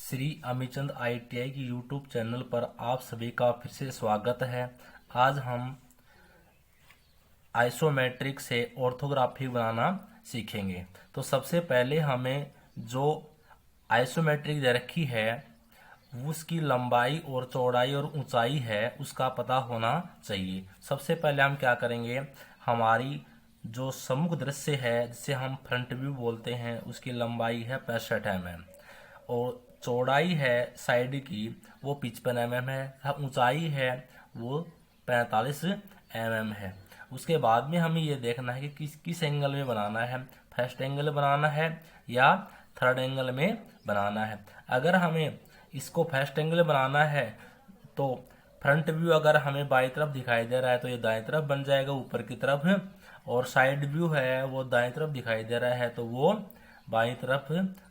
Shri Amichand ITI की YouTube channel पर आप सभी का फिर से स्वागत है। आज हम आइसोमेट्रिक से ऑर्थोग्राफी बनाना सीखेंगे। तो सबसे पहले हमें जो आइसोमेट्रिक दे रखी है उसकी लंबाई और चौड़ाई और ऊंचाई है उसका पता होना चाहिए। सबसे पहले हम क्या करेंगे, हमारी जो सम्मुख दृश्य है जिसे हम फ्रंट व्यू बोलते हैं उसकी लंबाई है 65 mm और चौड़ाई है साइड की वो 55 mm है, ऊंचाई है वो 45 mm है। उसके बाद में हमें ये देखना है कि किस एंगल में बनाना है, फर्स्ट एंगल बनाना है या थर्ड एंगल में बनाना है। अगर हमें इसको फर्स्ट एंगल बनाना है तो फ्रंट व्यू अगर हमें बाईं तरफ दिखाई दे रहा है तो ये दाएं तरफ बन जाएगा ऊपर की तरफ, और साइड व्यू है वो दाएं तरफ दिखाई दे रहा है तो वो बाईं तरफ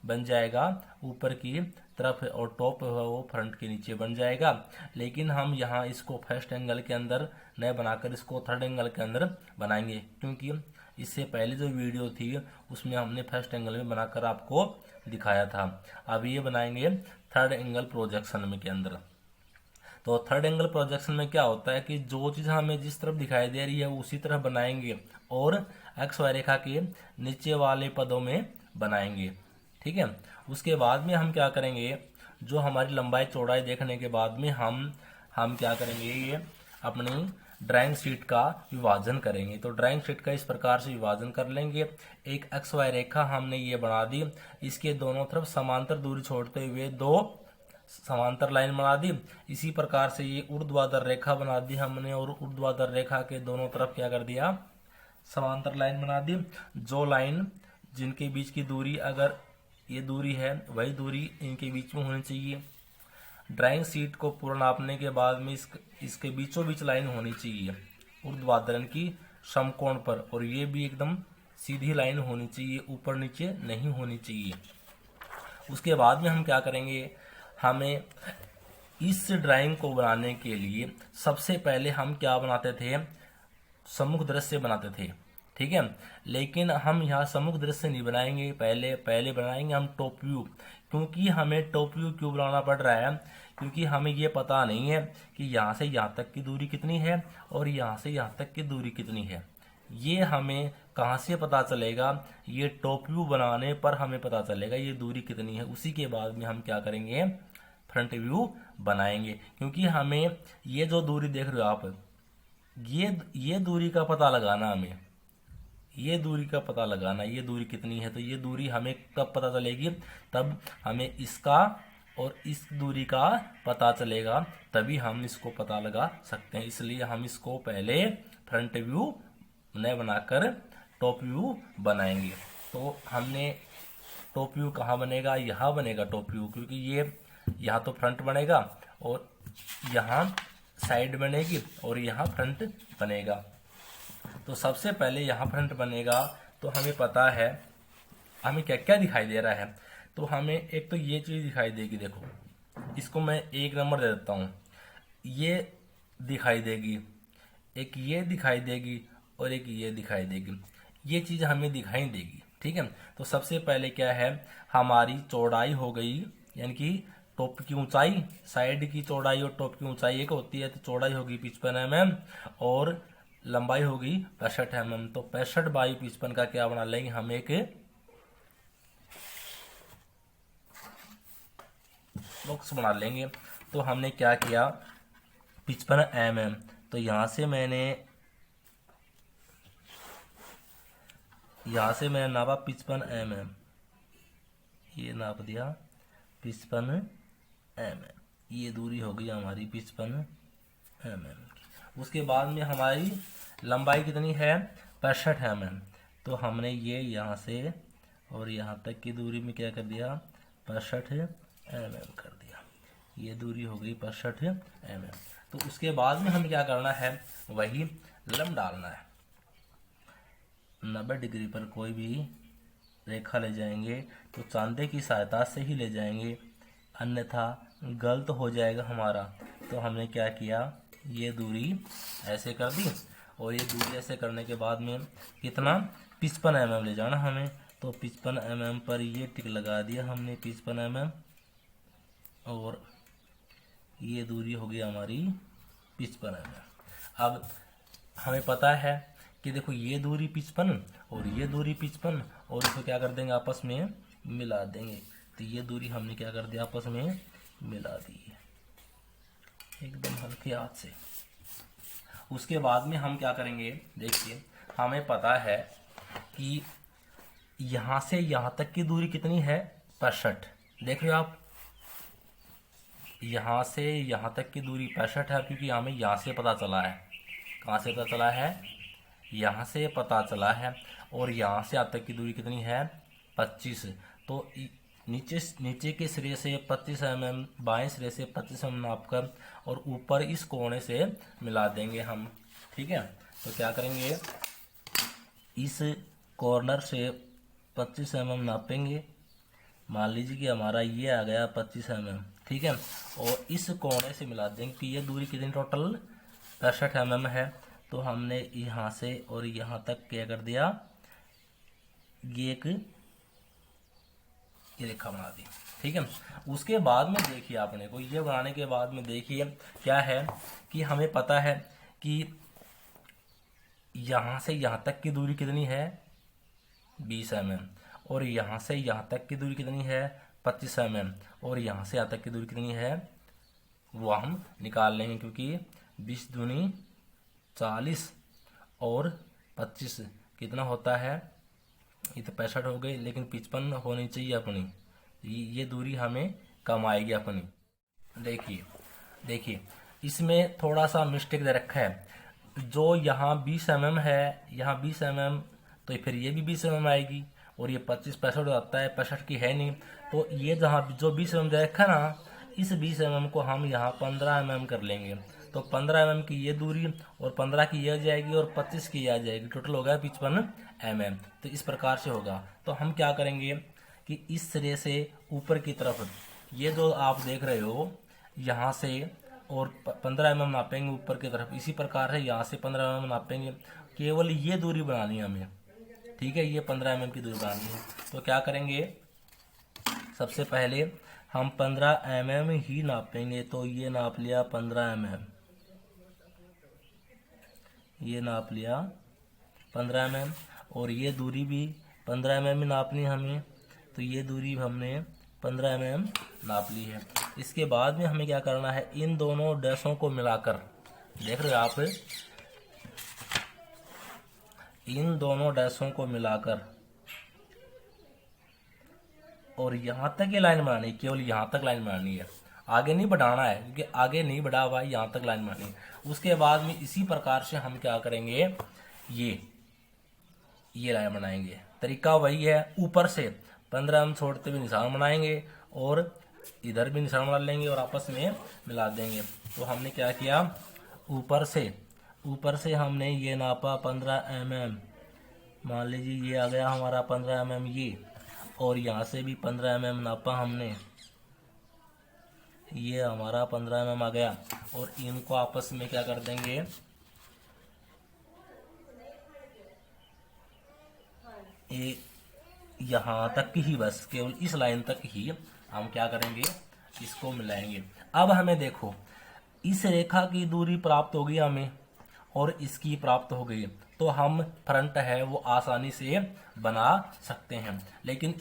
बन जाएगा ऊपर की तरफ, और टॉप है वो फ्रंट के नीचे बन जाएगा। लेकिन हम यहाँ इसको फर्स्ट एंगल के अंदर न बनाकर इसको थर्ड एंगल के अंदर बनाएंगे, क्योंकि इससे पहले जो वीडियो थी उसमें हमने फर्स्ट एंगल में बनाकर आपको दिखाया था। अब ये बनाएंगे थर्ड एंगल प्रोजेक्शन में के अंदर। तो थर्ड एंगल प्रोजेक्शन में क्या होता है कि जो चीज़ हमें जिस तरफ दिखाई दे रही है उसी तरफ बनाएंगे और एक्स वाई रेखा के नीचे वाले पदों में बनाएंगे। ठीक है, उसके बाद में हम क्या करेंगे, जो हमारी लंबाई चौड़ाई देखने के बाद में हम क्या करेंगे, ये अपनी ड्राइंग शीट का विभाजन करेंगे। तो ड्राइंग शीट का इस प्रकार से विभाजन कर लेंगे। एक एक्स वाई रेखा हमने ये बना दी, इसके दोनों तरफ समांतर दूरी छोड़ते हुए दो समांतर लाइन बना दी। इसी प्रकार से ये ऊर्ध्वाधर रेखा बना दी हमने, और ऊर्ध्वाधर रेखा के दोनों तरफ क्या कर दिया, समांतर लाइन बना दी। जो लाइन जिनके बीच की दूरी, अगर ये दूरी है वही दूरी इनके बीच में होनी चाहिए। ड्राइंग शीट को पूरा नापने के बाद में इसके बीचों बीच लाइन होनी चाहिए ऊर्ध्वाधर की समकोण पर, और ये भी एकदम सीधी लाइन होनी चाहिए, ऊपर नीचे नहीं होनी चाहिए। उसके बाद में हम क्या करेंगे, हमें इस ड्राइंग को बनाने के लिए सबसे पहले हम क्या बनाते थे, सम्मुख दृश्य बनाते थे। ठीक है, लेकिन हम यहाँ सम्मुख दृश्य नहीं बनाएंगे, पहले बनाएंगे हम टॉप व्यू। क्योंकि हमें टॉप व्यू क्यों बनाना पड़ रहा है, क्योंकि हमें ये पता नहीं है कि यहाँ से यहाँ तक की दूरी कितनी है और यहाँ से यहाँ तक की दूरी कितनी है। ये हमें कहाँ से पता चलेगा, ये टॉप व्यू बनाने पर हमें पता चलेगा ये दूरी कितनी है। उसी के बाद में हम क्या करेंगे, फ्रंट व्यू बनाएंगे। क्योंकि हमें ये जो दूरी देख रहे हो आप, ये दूरी का पता लगाना, हमें ये दूरी का पता लगाना, ये दूरी कितनी है। तो ये दूरी हमें कब पता चलेगी, तब हमें इसका और इस दूरी का पता चलेगा, तभी हम इसको पता लगा सकते हैं। इसलिए हम इसको पहले फ्रंट व्यू न बनाकर टॉप व्यू बनाएंगे। तो हमने टॉप व्यू कहाँ बनेगा, यहाँ बनेगा टॉप व्यू, क्योंकि ये यहाँ तो फ्रंट बनेगा और यहाँ साइड बनेगी और यहाँ फ्रंट बनेगा। तो सबसे पहले यहाँ फ्रंट बनेगा, तो हमें पता है हमें क्या क्या दिखाई दे रहा है। तो हमें एक तो ये चीज़ दिखाई देगी, देखो इसको मैं 1 नंबर दे देता हूँ, ये दिखाई देगी, एक ये दिखाई देगी और एक ये दिखाई देगी। ये चीज़ हमें दिखाई देगी। ठीक है, तो सबसे पहले क्या है, हमारी चौड़ाई हो गई, यानी कि टॉप की ऊंचाई, साइड की चौड़ाई और टॉप की ऊंचाई एक होती है। तो चौड़ाई होगी 55 mm और लंबाई होगी 65 mm। तो 65 बाई 55 का क्या बना लेंगे, हम एक बॉक्स बना लेंगे। तो हमने क्या किया, 55 mm, तो यहाँ से मैंने नापा 55 mm, ये नाप दिया 55 mm, ये दूरी हो गई हमारी 55 mm। उसके बाद में हमारी लंबाई कितनी है, 65 mm। तो हमने ये यहाँ से और यहाँ तक की दूरी में क्या कर दिया, 65 mm कर दिया। ये दूरी हो गई 65 mm। तो उसके बाद में हमें क्या करना है, वही लंब डालना है। 90 डिग्री पर कोई भी रेखा ले जाएंगे तो चांदे की सहायता से ही ले जाएंगे, अन्यथा गलत हो जाएगा हमारा। तो हमने क्या किया, ये दूरी ऐसे कर दी, और ये दूरी ऐसे करने के बाद में कितना 55 mm ले जाना हमें। तो 55 mm पर ये टिक लगा दिया हमने, 55 mm और ये दूरी होगी हमारी 55 mm। अब हमें पता है कि देखो ये दूरी 55 और ये दूरी 55, और इसको क्या कर देंगे आपस में मिला देंगे। तो ये दूरी हमने क्या कर दिया आपस में मिला दी एकदम हल्के हाथ से। उसके बाद में हम क्या करेंगे, देखिए हमें पता है कि यहाँ से यहाँ तक की दूरी कितनी है 65। देख रहे हो आप, यहाँ से यहाँ तक की दूरी 65 है, क्योंकि हमें यहाँ से पता चला है। कहाँ से पता चला है, यहाँ से पता चला है। और यहाँ से यहाँ तक की दूरी कितनी है 25। तो नीचे के सिरे से 25 mm, बाएं सिरे से 25 mm नापकर और ऊपर इस कोने से मिला देंगे हम। ठीक है, तो क्या करेंगे, इस कॉर्नर से 25 mm नापेंगे। मान लीजिए कि हमारा ये आ गया 25 mm। ठीक है, और इस कोने से मिला देंगे कि ये दूरी कितनी टोटल 65 mm है। तो हमने यहाँ से और यहाँ तक क्या कर दिया, ये एक ये रेखा बना दी। ठीक है, उसके बाद में देखिए आपने को ये बनाने के बाद में देखिए क्या है कि हमें पता है कि यहाँ से यहाँ तक की दूरी कितनी है 20 mm, और यहाँ से यहाँ तक की दूरी कितनी है 25 mm, और यहाँ से यहाँ तक की दूरी कितनी है वो हम निकाल लेंगे, क्योंकि 20 दूनी 40 और 25 कितना होता है, ये तो 65 हो गई, लेकिन 55 होनी चाहिए अपनी। ये दूरी हमें कम आएगी अपनी। देखिए इसमें थोड़ा सा मिस्टेक दे रखा है। जो यहाँ 20 mm है, यहाँ 20 mm, तो फिर ये भी 20 mm आएगी, और ये 65 आता है, 65 की है नहीं। तो ये जहाँ जो 20 mm दे रखा है ना, इस 20 mm को हम यहाँ 15 mm कर लेंगे। तो 15 mm की ये दूरी और 15 की ये आ जाएगी और 25 की ये आ जाएगी, टोटल हो गया 55 mm। तो इस प्रकार से होगा। तो हम क्या करेंगे कि इस सिरे से ऊपर की तरफ ये जो आप देख रहे हो यहाँ से और 15 mm नापेंगे ऊपर की तरफ। इसी प्रकार से यहाँ से 15 mm नापेंगे, केवल ये दूरी बनानी है हमें। ठीक है, ये 15 mm की दूरी बनानी है। तो क्या करेंगे, सबसे पहले हम 15 mm ही नापेंगे। तो ये नाप लिया 15 mm, ये नाप लिया 15 mm, और ये दूरी भी 15 mm नापनी हमें। तो ये दूरी हमने 15 mm नाप ली है। इसके बाद में हमें क्या करना है, इन दोनों डैशों को मिलाकर, देख रहे हो आप, इन दोनों डैशों को मिलाकर और यहाँ तक ये लाइन बनानी, केवल यहाँ तक लाइन बनानी है, आगे नहीं बढ़ाना है, क्योंकि आगे नहीं बढ़ा हुआ है, यहाँ तक लाइन बनानी है। उसके बाद में इसी प्रकार से हम क्या करेंगे, ये लाइन बनाएंगे। तरीका वही है, ऊपर से 15 mm छोड़ते हुए निशान बनाएंगे और इधर भी निशान बना लेंगे और आपस में मिला देंगे। तो हमने क्या किया, ऊपर से हमने ये नापा 15 mm, मान लीजिए ये आ गया हमारा 15 mm ये, और यहाँ से भी 15 mm नापा हमने, ये हमारा 15 mm आ गया। और इनको आपस में क्या कर देंगे, यहाँ तक ही, बस केवल इस लाइन तक ही हम क्या करेंगे, इसको मिलाएंगे। अब हमें देखो, इस रेखा की दूरी प्राप्त हो गई हमें और इसकी प्राप्त हो गई, तो हम फ्रंट है वो आसानी से बना सकते हैं। लेकिन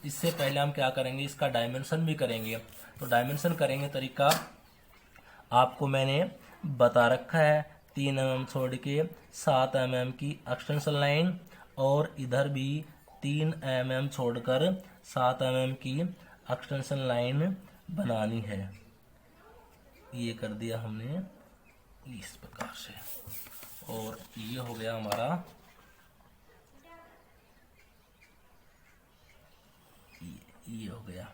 इससे पहले हम क्या करेंगे, इसका डायमेंशन भी करेंगे। तो डायमेंशन करेंगे, तरीका आपको मैंने बता रखा है। 3 mm छोड़ के 7 mm की एक्सटेंशन लाइन, और इधर भी 3 mm छोड़कर 7 mm की एक्सटेंशन लाइन बनानी है। ये कर दिया हमने इस प्रकार से, और ये हो गया हमारा, ये हो गया।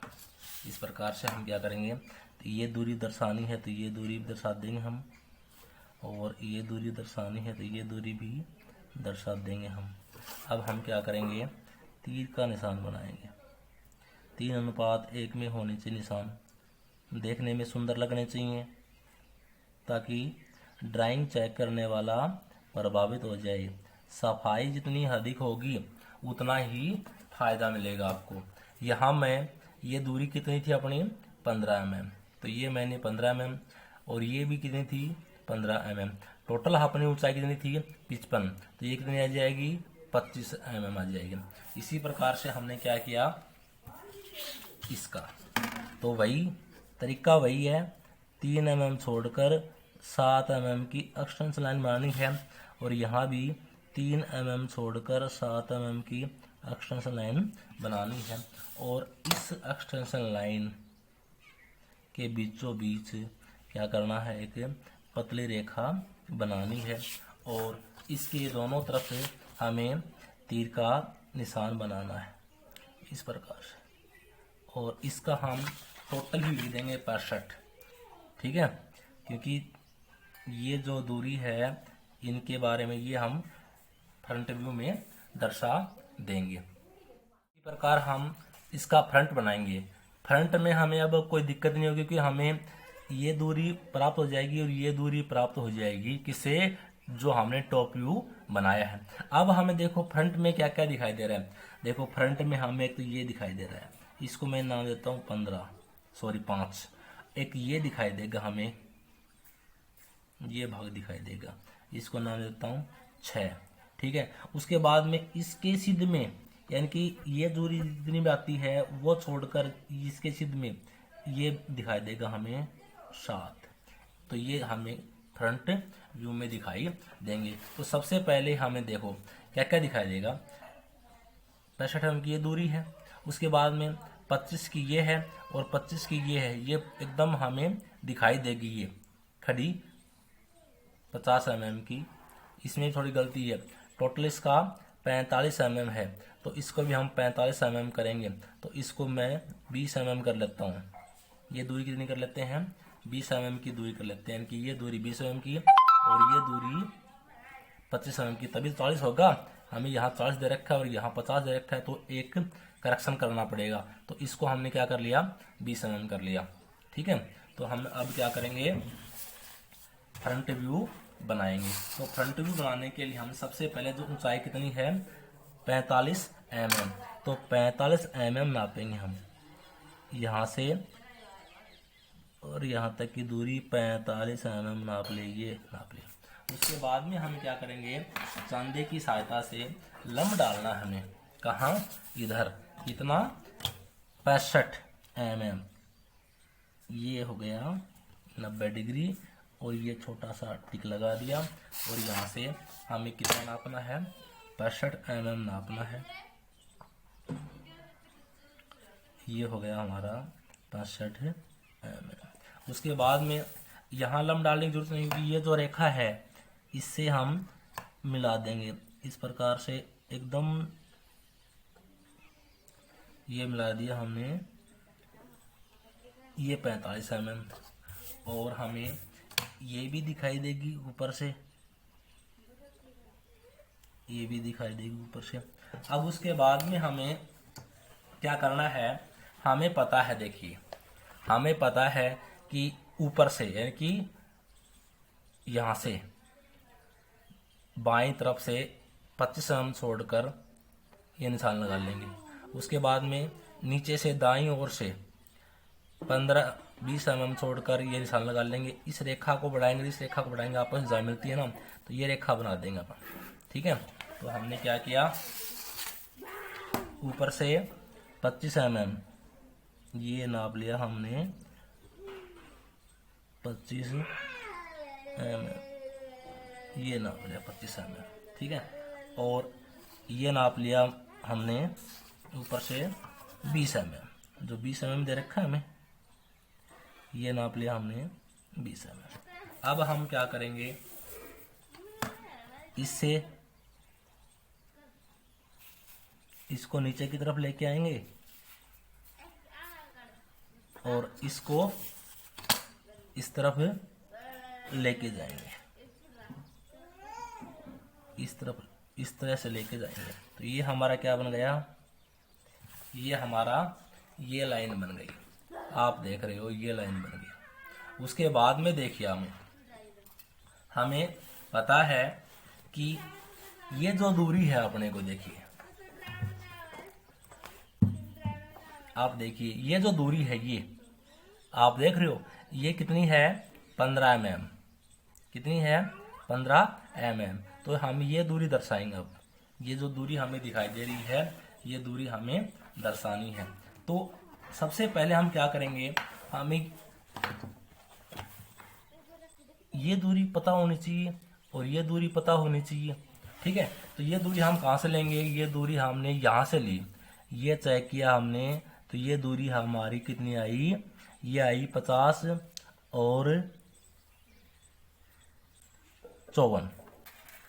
इस प्रकार से हम क्या करेंगे, तो ये दूरी दर्शानी है तो ये दूरी भी दर्शा देंगे हम, और ये दूरी दर्शानी है तो ये दूरी भी दर्शा देंगे हम। अब हम क्या करेंगे, तीर का निशान बनाएंगे। 3:1 में होने चाहिए निशान, देखने में सुंदर लगने चाहिए, ताकि ड्राइंग चेक करने वाला प्रभावित हो जाए। सफाई जितनी अधिक होगी उतना ही फायदा मिलेगा आपको। यहाँ मैं ये दूरी कितनी थी अपनी 15 mm। तो ये मैंने 15 mm, और ये भी कितनी थी 15 mm। टोटल अपनी ऊंचाई कितनी थी 55, तो ये कितनी आ जाएगी 25 mm आ जाएगी। इसी प्रकार से हमने क्या किया इसका, तो वही तरीका वही है, 3 mm छोड़कर 7 mm की एक्सटेंशन लाइन बनानी है, और यहाँ भी 3 mm छोड़कर 7 mm की एक्सटेंशन लाइन बनानी है। और इस एक्सटेंशन लाइन के बीचों बीच क्या करना है, एक पतली रेखा बनानी है, और इसके दोनों तरफ से हमें तीर का निशान बनाना है इस प्रकार से, और इसका हम टोटल ही लिख देंगे 65, ठीक है, क्योंकि ये जो दूरी है इनके बारे में ये हम फ्रंट व्यू में दर्शा देंगे। इसी प्रकार हम इसका फ्रंट बनाएंगे। फ्रंट में हमें अब कोई दिक्कत नहीं होगी, क्योंकि हमें ये दूरी प्राप्त हो जाएगी और ये दूरी प्राप्त हो जाएगी किससे, जो हमने टॉप व्यू बनाया है। अब हमें देखो फ्रंट में क्या क्या दिखाई दे रहा है। देखो फ्रंट में हमें एक तो ये दिखाई दे रहा है, इसको मैं नाम देता हूँ 5। एक ये दिखाई देगा हमें, ये भाग दिखाई देगा, इसको नाम देता हूँ 6, ठीक है। उसके बाद में इसके सिद्ध में, यानी कि ये दूरी जितनी भी आती है वो छोड़कर इसके सिद्ध में ये दिखाई देगा हमें 7। तो ये हमें फ्रंट व्यू में दिखाई देंगे। तो सबसे पहले हमें देखो क्या क्या दिखाई देगा। 65 mm की ये दूरी है, उसके बाद में 25 की ये है और 25 की ये है, ये एकदम हमें दिखाई देगी ये खड़ी 50 mm की। इसमें थोड़ी गलती है, टोटल इसका 45 mm है, तो इसको भी हम 45 mm करेंगे। तो इसको मैं 20 mm कर लेता हूँ। ये दूरी कितनी कर लेते हैं 20 mm की दूरी कर लेते हैं, यानी कि ये दूरी 20 mm की और ये दूरी 25 mm की, तभी 40 होगा। हमें यहाँ 40 दे रखा है और यहाँ 50 दे रखा है, तो एक करेक्शन करना पड़ेगा। तो इसको हमने क्या कर लिया 20 mm कर लिया, ठीक है। तो हम अब क्या करेंगे फ्रंट व्यू बनाएंगे। तो फ्रंट व्यू बनाने के लिए हम सबसे पहले जो ऊंचाई कितनी है 45 mm, तो 45 mm नापेंगे हम यहाँ से, और यहाँ तक की दूरी 45 mm नाप लिए, नाप लिया। उसके बाद में हम क्या करेंगे, चांदे की सहायता से लंब डालना है हमें, कहाँ इधर, कितना 65 mm, ये हो गया 90 डिग्री, और ये छोटा सा टिक लगा दिया। और यहाँ से हमें कितना नापना है 65 mm नापना है, ये हो गया हमारा 65 mm। उसके बाद में यहाँ लंब डालने की जरूरत नहीं, क्योंकि ये जो रेखा है इससे हम मिला देंगे इस प्रकार से एकदम, ये मिला दिया हमने, ये 45 mm, और हमें ये भी दिखाई देगी ऊपर से, ये भी दिखाई देगी ऊपर से। अब उसके बाद में हमें क्या करना है, हमें पता है, देखिए हमें पता है कि ऊपर से, यानी कि यहाँ से बाईं तरफ से 25 mm छोड़कर ये निशान लगा लेंगे। उसके बाद में नीचे से दाईं ओर से 15-20 mm छोड़कर ये निशान लगा लेंगे। इस रेखा को बढ़ाएंगे, इस रेखा को बढ़ाएंगे, आपस में जहाँ मिलती है ना, तो ये रेखा बना देंगे अपन, ठीक है। तो हमने क्या किया, ऊपर से 25 mm ये नाप लिया हमने 25 mm, ये नाप लिया 25 mm, ठीक है। और ये नाप लिया हमने ऊपर से 20 mm, जो 20 mm दे रखा है हमें, ये नाप लिया हमने 20 mm। अब हम क्या करेंगे, इससे इसको नीचे की तरफ लेके आएंगे और इसको इस तरफ लेके जाएंगे, इस तरफ इस तरह से लेके जाएंगे। तो ये हमारा क्या बन गया, ये हमारा ये लाइन बन गई, आप देख रहे हो ये लाइन बन गई। उसके बाद में देखिए हमें पता है कि ये जो दूरी है अपने को, देखिए आप देखिए ये जो दूरी है, आप देख रहे हो ये कितनी है 15 mm, कितनी है 15 mm। तो हम ये दूरी दर्शाएंगे। अब ये जो दूरी हमें दिखाई दे रही है ये दूरी हमें दर्शानी है। तो सबसे पहले हम क्या करेंगे, हमें ये दूरी पता होनी चाहिए और ये दूरी पता होनी चाहिए। ठीक है, तो ये दूरी हम कहाँ से लेंगे, ये दूरी हमने यहाँ से ली, ये चेक किया हमने, तो ये दूरी हमारी कितनी आई, ये आई 50 और 54।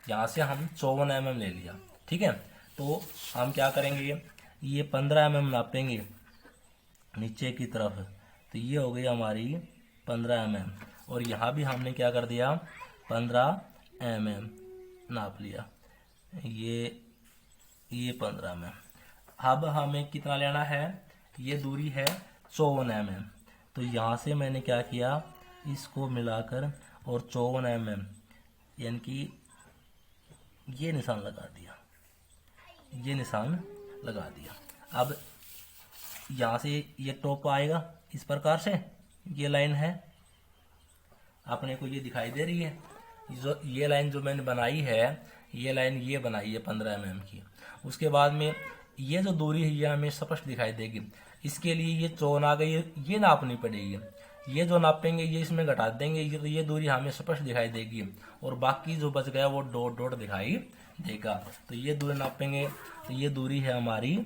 यहाँ से हम 54 mm ले लिया। ठीक है, तो हम क्या करेंगे, ये 15 mm नापेंगे नीचे की तरफ, तो ये हो गई हमारी 15 mm। और यहाँ भी हमने क्या कर दिया 15 mm नाप लिया, ये 15 mm। अब हमें कितना लेना है, ये दूरी है 54 mm। तो यहाँ से मैंने क्या किया, इसको मिलाकर और 54 mm यानी कि ये निशान लगा दिया, ये निशान लगा दिया। अब यहाँ से ये टॉप आएगा इस प्रकार से, ये लाइन है अपने को ये दिखाई दे रही है। जो ये लाइन जो मैंने बनाई है, ये लाइन ये बनाई है 15 mm की। उसके बाद में ये जो दूरी है ये हमें स्पष्ट दिखाई देगी। इसके लिए ये 54 आ गई, ये नापनी पड़ेगी। ये जो नापेंगे ये इसमें घटा देंगे, ये तो ये दूरी हमें स्पष्ट दिखाई देगी और बाकी जो बच गया वो डॉट डॉट दिखाई देगा। तो ये दूरी नापेंगे तो ये दूरी है हमारी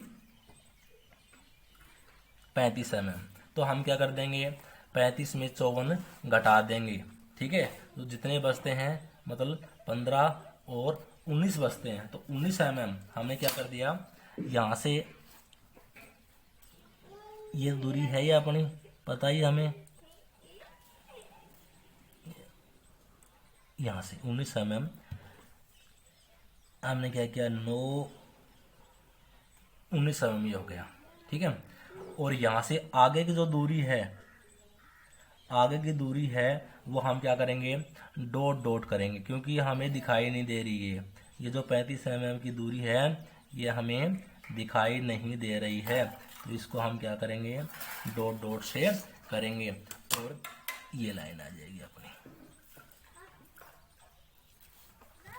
35 mm। तो हम क्या कर देंगे, 35 में 54 घटा देंगे। ठीक है, तो जितने बचते हैं मतलब 15 और 19 बचते हैं, तो 19 mm हमने क्या कर दिया, यहाँ से ये दूरी है ये अपनी पता ही हमें, यहाँ से 19 mm हमने क्या किया 19 mm ये हो गया। ठीक है, और यहाँ से आगे की जो दूरी है, आगे की दूरी है वो हम क्या करेंगे डॉट डॉट करेंगे, क्योंकि हमें दिखाई नहीं दे रही है। ये जो 35 mm की दूरी है ये हमें दिखाई नहीं दे रही है, तो इसको हम क्या करेंगे डॉट डॉट से करेंगे और ये लाइन आ जाएगी अपनी।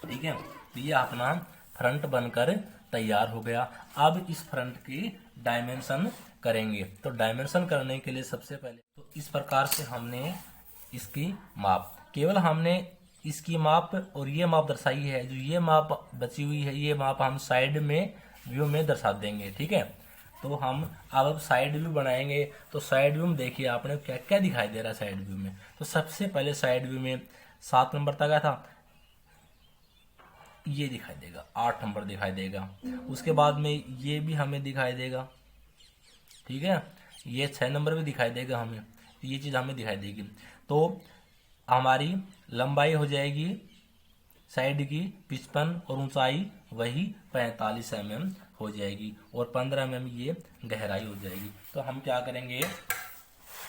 ठीक है, तो ये अपना फ्रंट बनकर तैयार हो गया। अब इस फ्रंट की डायमेंशन करेंगे। तो डायमेंशन करने के लिए सबसे पहले तो इस प्रकार से हमने इसकी माप, केवल हमने इसकी माप और ये माप दर्शाई है। जो ये माप बची हुई है ये माप हम साइड में व्यू में दर्शा देंगे। ठीक है, तो हम अब साइड व्यू बनाएंगे। तो साइड व्यू में देखिए आपने क्या क्या दिखाई दे रहा है साइड व्यू में। तो सबसे पहले साइड व्यू में 7 नंबर तक आया था, ये दिखाई देगा, 8 नंबर दिखाई देगा। उसके बाद में ये भी हमें दिखाई देगा। ठीक है, ये 6 नंबर भी दिखाई देगा हमें, ये चीज़ हमें दिखाई देगी। तो हमारी लंबाई हो जाएगी साइड की 55 और ऊंचाई वही 45 mm हो जाएगी और 15 mm ये गहराई हो जाएगी। तो हम क्या करेंगे,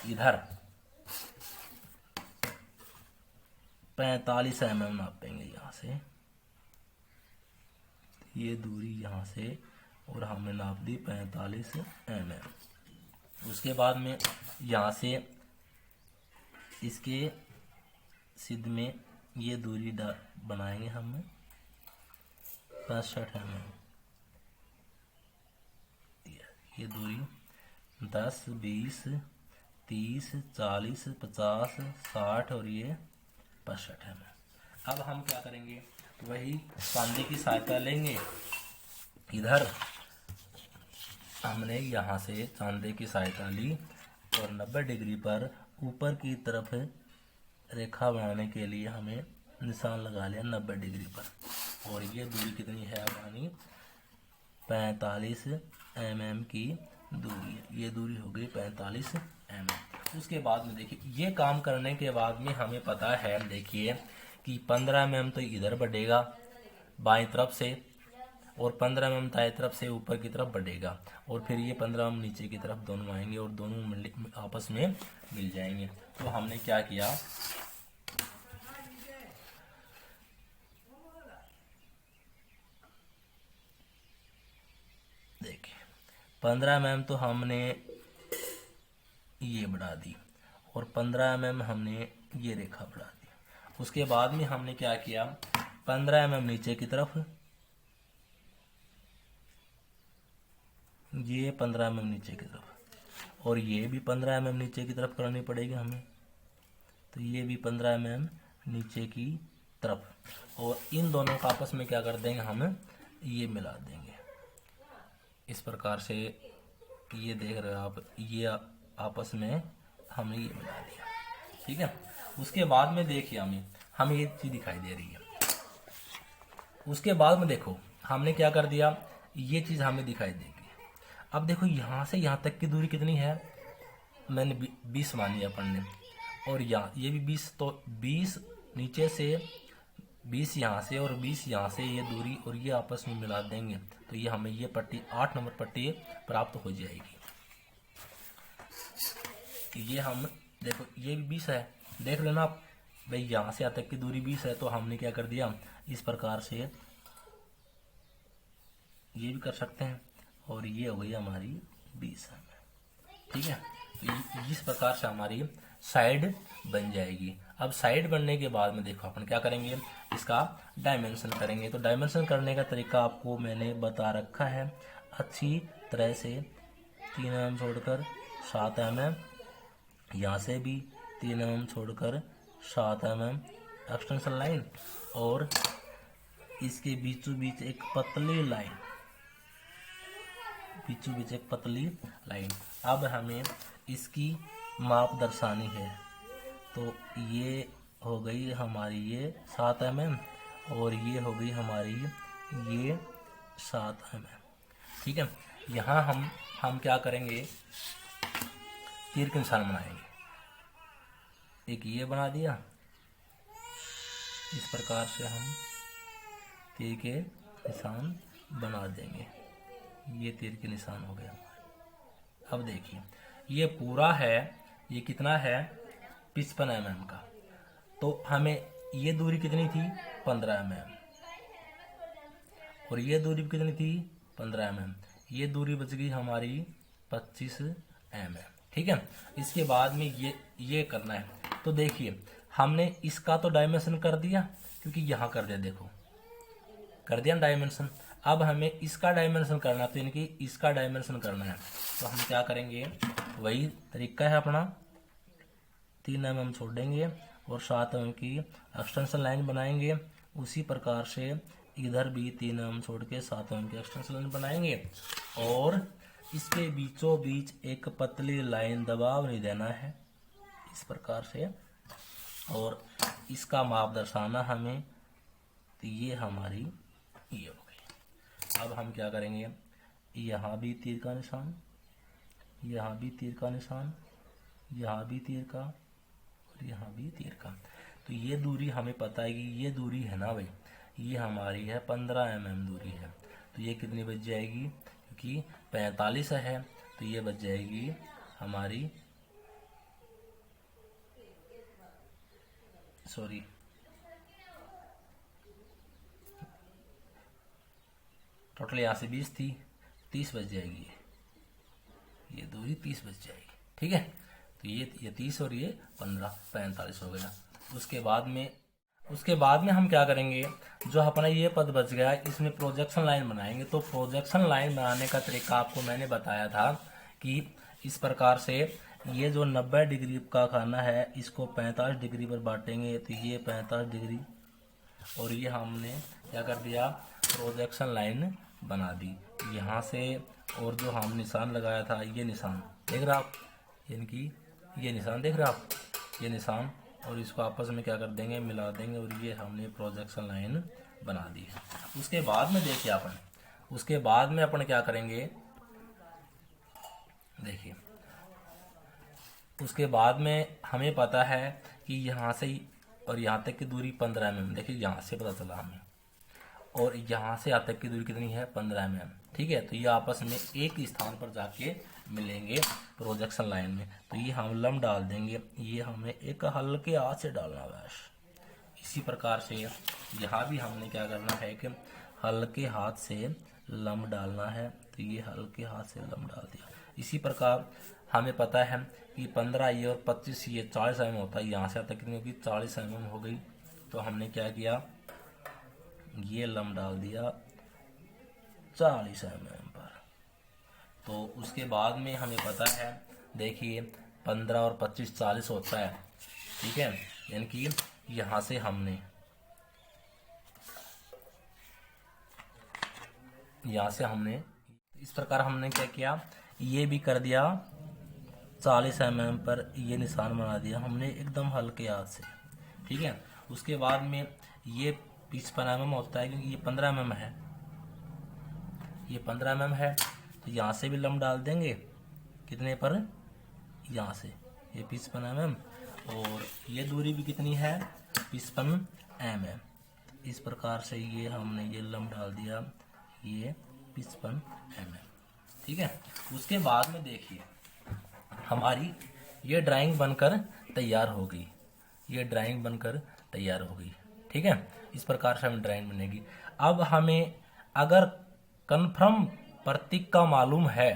इधर 45 mm नापेंगे यहाँ से, ये दूरी यहाँ से और हमने नाप दी 45 mm। उसके बाद में यहाँ से इसके सिद्ध में ये दूरी बनाएंगे हम 65 mm। ये दूरी 10, 20, 30, 40, 50, 60 और ये 65 mm। अब हम क्या करेंगे, वही चांदी की सहायता लेंगे। इधर हमने यहाँ से चांदी की सहायता ली और 90 डिग्री पर ऊपर की तरफ रेखा बनाने के लिए हमें निशान लगा लिया 90 डिग्री पर। और ये दूरी कितनी है हमारी 45 mm की दूरी है, ये दूरी हो गई 45 mm। उसके बाद में देखिए ये काम करने के बाद में हमें पता है, देखिए कि 15 mm तो इधर बढ़ेगा बाएं तरफ से और 15 mm दाएं तरफ से ऊपर की तरफ बढ़ेगा और फिर ये 15 mm नीचे की तरफ दोनों आएंगे और दोनों आपस में मिल जाएंगे। तो हमने क्या किया, देखिए 15 mm तो हमने ये बढ़ा दी और 15 mm हमने ये रेखा बढ़ा दी। उसके बाद में हमने क्या किया, 15 mm नीचे की तरफ, ये 15 mm नीचे की तरफ, और ये भी 15 mm नीचे की तरफ करनी पड़ेगी हमें, तो ये भी 15 mm नीचे की तरफ, और इन दोनों का आपस में क्या कर देंगे हम, ये मिला देंगे इस प्रकार से। ये देख रहे हो आप, ये आपस में हमने ये मिला दिया, ठीक है। उसके बाद में देखिए हमें ये चीज दिखाई दे रही है। उसके बाद में देखो हमने क्या कर दिया, ये चीज हमें दिखाई देगी। अब देखो यहाँ से यहाँ तक की दूरी कितनी है, मैंने 20 मानी है अपन ने, और यहाँ ये भी 20, तो 20 नीचे से, 20 यहाँ से और 20 यहाँ से ये दूरी, और ये आपस में मिला देंगे तो ये हमें ये पट्टी 8 नंबर पट्टी प्राप्त हो जाएगी। ये हम देखो ये भी 20 है, देख लेना आप भाई, यहाँ से यहाँ तक की दूरी 20 है, तो हमने क्या कर दिया, इस प्रकार से ये भी कर सकते हैं, और ये हो गई हमारी 20 है, ठीक है। तो इस प्रकार से हमारी साइड बन जाएगी। अब साइड बनने के बाद में देखो अपन क्या करेंगे, इसका डायमेंशन करेंगे। तो डायमेंशन करने का तरीका आपको मैंने बता रखा है अच्छी तरह से। 3 mm छोड़कर 7 mm, यहाँ से भी 3 mm छोड़कर 7 mm एक्सटेंशन लाइन, और इसके बीचों बीच एक पतली लाइन, बीचों बीच एक पतली लाइन। अब हमें इसकी माप दर्शानी है, तो ये हो गई हमारी ये 7 mm, और ये हो गई हमारी ये 7 mm, ठीक है। यहाँ हम क्या करेंगे, तीर के निशान बनाएंगे। एक ये बना दिया, इस प्रकार से हम तीर के निशान बना देंगे। ये तीर के निशान हो गया हमारे। अब देखिए ये पूरा है, ये कितना है 55 mm का, तो हमें ये दूरी कितनी थी 15 mm, और ये दूरी कितनी थी 15 mm, ये दूरी बच गई हमारी 25 mm, ठीक है। इसके बाद में ये करना है। तो देखिए हमने इसका तो डायमेंशन कर दिया, क्योंकि यहाँ कर दिया, देखो कर दिया डायमेंशन। अब हमें इसका डायमेंशन करना, तो इनकी इसका डायमेंशन करना है, तो हम क्या करेंगे, वही तरीका है अपना, 3 mm छोड़ देंगे और 7 mm की एक्सटेंशन लाइन बनाएंगे। उसी प्रकार से इधर भी 3 mm छोड़ के 7 mm की एक्सटेंशन लाइन बनाएंगे, और इसके बीचों बीच एक पतली लाइन, दबाव नहीं देना है, इस प्रकार से, और इसका माप दर्शाना हमें। तो ये हमारी ये हो गई। अब हम क्या करेंगे, यहाँ भी तीर का निशान, यहाँ भी तीर का निशान, यहाँ भी तीर का, और यहाँ भी तीर का। तो ये दूरी हमें पता है कि ये दूरी है ना भाई, ये हमारी है 15 mm दूरी है। तो ये कितनी बच जाएगी, क्योंकि 45 है, तो ये बच जाएगी हमारी, सॉरी टोटल यहाँ से 20 थी, 30 बच जाएगी, ये दूरी 30 बच जाएगी, ठीक है। तो ये 30 और ये 15, 45 हो गया। उसके बाद में हम क्या करेंगे, जो अपना ये पद बच गया इसमें प्रोजेक्शन लाइन बनाएंगे। तो प्रोजेक्शन लाइन बनाने का तरीका आपको मैंने बताया था कि इस प्रकार से ये जो 90 डिग्री का खाना है, इसको 45 डिग्री पर बांटेंगे, तो ये 45 डिग्री, और ये हमने क्या कर दिया, प्रोजेक्शन लाइन बना दी यहाँ से। और जो हम निशान लगाया था, ये निशान देख रहे आप, इनकी ये निशान देख रहे आप, ये निशान, और इसको आपस में क्या कर देंगे, मिला देंगे, और ये हमने प्रोजेक्शन लाइन बना दी है। उसके बाद में देखिए उसके बाद में अपन क्या करेंगे, देखिए उसके बाद में हमें पता है कि यहाँ से और यहाँ तक की दूरी 15 mm, देखिए यहाँ से पता चला हमें, और यहाँ से यहाँ तक की दूरी कितनी है 15 mm, ठीक है। तो ये आपस में एक स्थान पर जाके मिलेंगे प्रोजेक्शन लाइन में। तो ये हम लंब डाल देंगे, ये हमें एक हल्के हाथ से डालना बस। इसी प्रकार से यहाँ भी हमने क्या करना है कि हल्के हाथ से लंब डालना है, तो ये हल्के हाथ से लंब डाल दिया। इसी प्रकार हमें पता है कि 15 ये और 25 ये 40 mm होता है। यहाँ से आता कितनी होगी, 40 mm हो गई। तो हमने क्या किया, ये लंब डाल दिया 40 mm पर। तो उसके बाद में हमें पता है, देखिए 15 और 25 40 होता है, ठीक है। यानी कि यहाँ से हमने इस प्रकार हमने क्या किया, ये भी कर दिया 40 mm पर, ये निशान बना दिया हमने एकदम हल्के हाथ से, ठीक है। उसके बाद में ये 55 mm होता है, क्योंकि ये 15 mm है, ये 15 mm है। तो यहाँ से भी लंब डाल देंगे, कितने पर, यहाँ से ये 55 mm, और ये दूरी भी कितनी है, 55 mm। इस प्रकार से ये हमने ये लंब डाल दिया, ये 55 mm, ठीक है। उसके बाद में देखिए हमारी ये ड्राइंग बनकर तैयार हो गई, ये ड्राइंग बनकर तैयार हो गई, ठीक है। इस प्रकार से हमें ड्राइंग बनेगी। अब हमें अगर कन्फर्म प्रतीक का मालूम है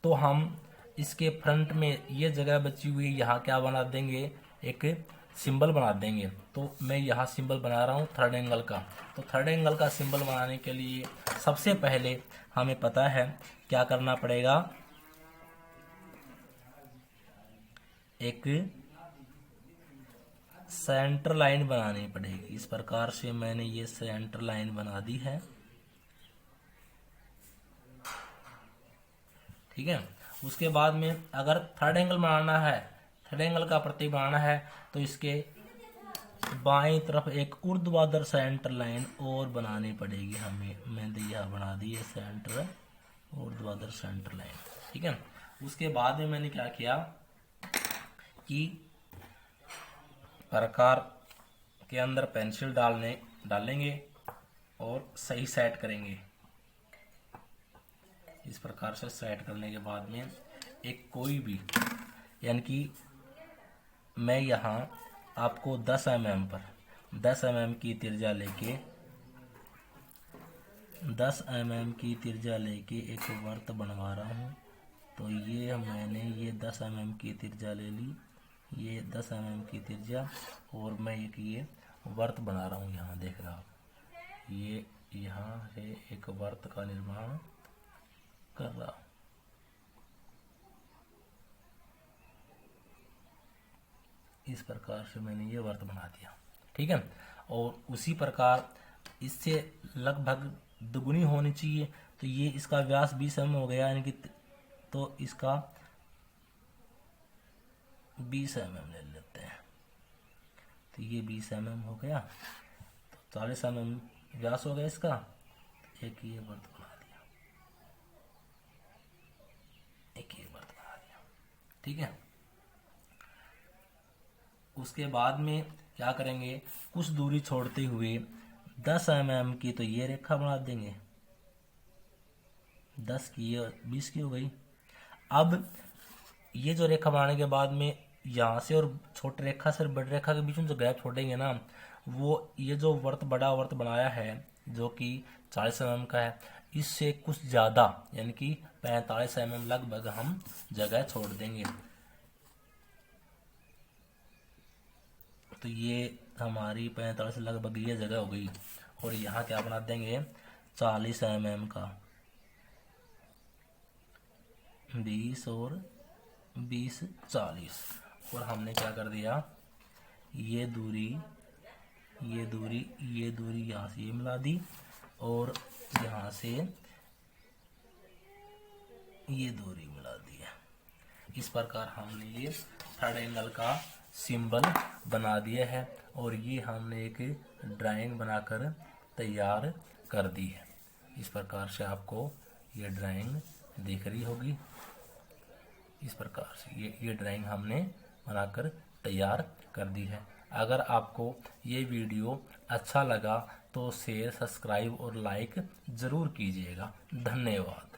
तो हम इसके फ्रंट में ये जगह बची हुई, यहाँ क्या बना देंगे, एक सिंबल बना देंगे। तो मैं यहाँ सिंबल बना रहा हूँ थर्ड एंगल का। तो थर्ड एंगल का सिंबल बनाने के लिए सबसे पहले हमें पता है क्या करना पड़ेगा, एक सेंटर लाइन बनानी पड़ेगी। इस प्रकार से मैंने ये सेंटर लाइन बना दी है, ठीक है। उसके बाद में अगर थर्ड एंगल बनाना है, थर्ड एंगल का प्रतीक बनाना है, तो इसके बाएं तरफ एक ऊर्ध्वाधर सेंटर लाइन और बनानी पड़ेगी हमें। मैंने यह बना दी है सेंटर, ऊर्ध्वाधर सेंटर लाइन, ठीक है। उसके बाद में मैंने क्या किया कि प्रकार के अंदर पेंसिल डालेंगे और सही सेट करेंगे। इस प्रकार से सेट करने के बाद में एक कोई भी, यानी कि मैं यहाँ आपको 10 mm पर 10 mm की त्रिज्या लेके 10 mm की त्रिज्या लेके एक वर्त बनवा रहा हूँ। तो ये मैंने ये 10 mm की त्रिज्या ले ली, ये 10 mm की त्रिज्या, और मैं एक ये वर्त बना रहा हूँ। यहाँ देख रहा हूँ, ये यहाँ से एक वर्त का निर्माण कर रहा हूँ। इस प्रकार से मैंने ये वर्त बना दिया, ठीक है। और उसी प्रकार इससे लगभग दुगुनी होनी चाहिए। तो ये इसका व्यास 20 mm हो गया, यानी कि तो इसका 20 mm ले लेते हैं। तो ये 20 mm हो गया, तो 40 mm व्यास हो गया इसका। एक ये वर्त बना दिया, एक ये वर्त बना दिया, ठीक है। उसके बाद में क्या करेंगे, कुछ दूरी छोड़ते हुए 10 mm की तो ये रेखा बना देंगे, 10 की और 20 की हो गई। अब ये जो रेखा बनाने के बाद में यहाँ से और छोटी रेखा से बड़ी रेखा के बीच में जो गैप छोड़ेंगे ना, वो ये जो बड़ा वर्त बनाया है जो कि 40 mm का है, इससे कुछ ज़्यादा यानी कि 45 mm लगभग हम जगह छोड़ देंगे। तो ये हमारी 45 लगभग ये जगह हो गई। और यहाँ क्या बना देंगे, 40 mm का, 20 और 20 40। और हमने क्या कर दिया, ये दूरी यहाँ से ये मिला दी, और यहाँ से ये दूरी मिला दी है। इस प्रकार हमने ये थर्ड एंगल का सिंबल बना दिया है, और ये हमने एक ड्राइंग बनाकर तैयार कर दी है। इस प्रकार से आपको ये ड्राइंग दिख रही होगी। इस प्रकार से ये ड्राइंग हमने बनाकर तैयार कर दी है। अगर आपको ये वीडियो अच्छा लगा तो शेयर, सब्सक्राइब और लाइक ज़रूर कीजिएगा। धन्यवाद।